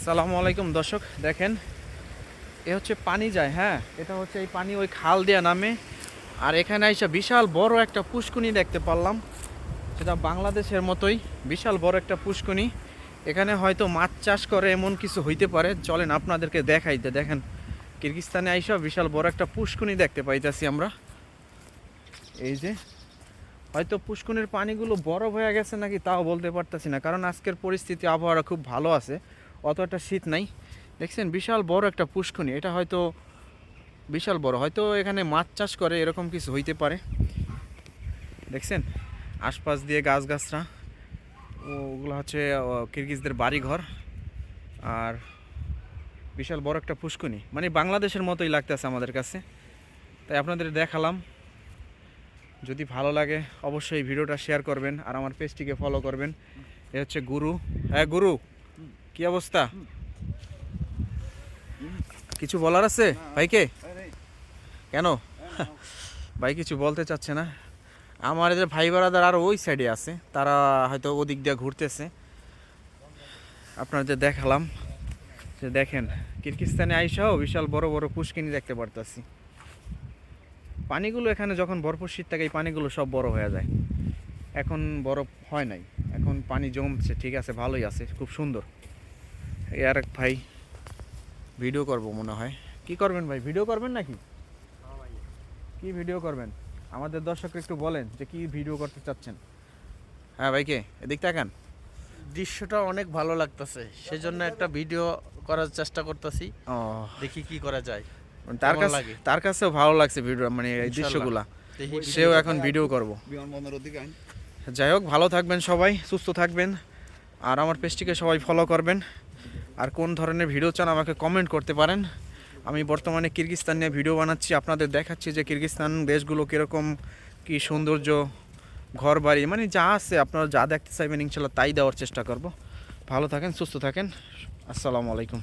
আসসালামু আলাইকুম দর্শক, দেখেন এ হচ্ছে পানি যায়। হ্যাঁ, এটা হচ্ছে এই পানি ওই খাল দিয়ে নামে। আর এখানে এসে বিশাল বড় একটা পুষ্কুনি দেখতে পারলাম, সেটা বাংলাদেশের মতোই বিশাল বড় একটা পুষ্কুনি। এখানে হয়তো মাছ চাষ করে এমন কিছু হইতে পারে। চলেন আপনাদেরকে দেখাইতে। দেখেন কিরগিজস্তানে আইসা বিশাল বড় একটা পুষ্কুনি দেখতে পাইতেছি আমরা। এই যে হয়তো পুষ্কুনির পানিগুলো বরফ হয়ে গেছে নাকি তাও বলতে পারতেছি না, কারণ আজকের পরিস্থিতি আবহাওয়া খুব ভালো আছে, অত একটা শীত নাই। দেখছেন বিশাল বড় একটা পুষ্কুনি, এটা হয়তো বিশাল বড়, হয়তো এখানে মাছ চাষ করে এরকম কিছু হইতে পারে। দেখছেন আশপাশ দিয়ে গাছগাছরা, ওগুলো হচ্ছে কিরগিজদের বাড়িঘর। আর বিশাল বড় একটা পুষ্কুনি, মানে বাংলাদেশের মতোই লাগতেছে আমাদের কাছে, তাই আপনাদের দেখালাম। যদি ভালো লাগে অবশ্যই ভিডিওটা শেয়ার করবেন আর আমার পেজটিকে ফলো করবেন। এ হচ্ছে গুরু। হ্যাঁ গুরু, কি অবস্থা? কিছু বলার আছে ভাইকে? কেন ভাই কিছু বলতে চাচ্ছে না? আমার এদের ভাই বারাদার আরও ওই সাইডে আছে, তারা হয়তো ওদিক দিয়ে ঘুরতেছে। আপনাদের দেখালাম যে দেখেন কিরগিজস্তানে আইসাও বিশাল বড় বড় পুষ্কিনি দেখতে পারতাছি। পানিগুলো এখানে যখন ভরপুর শীত থাকে এই পানিগুলো সব বড় হয়ে যায়। এখন বরফ হয় নাই, এখন পানি জমছে, ঠিক আছে, ভালোই আছে, খুব সুন্দর। এই আর এক ভাই ভিডিও করব মনে হয়। কি করবেন ভাই, ভিডিও করবেন নাকি? কি ভিডিও করবেন আমাদের দর্শককে একটু বলেন যে কি ভিডিও করতে চাচ্ছেন। হ্যাঁ ভাইকে এদিক তাকান। দৃশ্যটা অনেক ভালো লাগতেছে, সেজন্য একটা ভিডিও করার চেষ্টা করতেছি। ও, দেখি কি করা যায়। তার কেমন কাছে লাগে? তার কাছেও ভালো লাগছে ভিডিও, মানে এই ইনশাল্লাহ। দৃশ্যগুলা, দেখি সেও এখন ভিডিও করব। যাই হোক, ভালো থাকবেন সবাই, সুস্থ থাকবেন, আর আমার পেজটিকে সবাই ফলো করবেন। আর কোন ধরনের ভিডিও চান আমাকে কমেন্ট করতে পারেন। আমি বর্তমানে কিরগিজস্তান নিয়ে ভিডিও বানাচ্ছি, আপনাদের দেখাচ্ছি যে কিরগিজস্তান দেশগুলো কীরকম, কি সৌন্দর্য, ঘর বাড়ি, মানে যা আছে আপনারা যা দেখতে চাইবেন ইনশাল্লাহ তাই দেওয়ার চেষ্টা করব। ভালো থাকেন, সুস্থ থাকেন, আসসালামু আলাইকুম।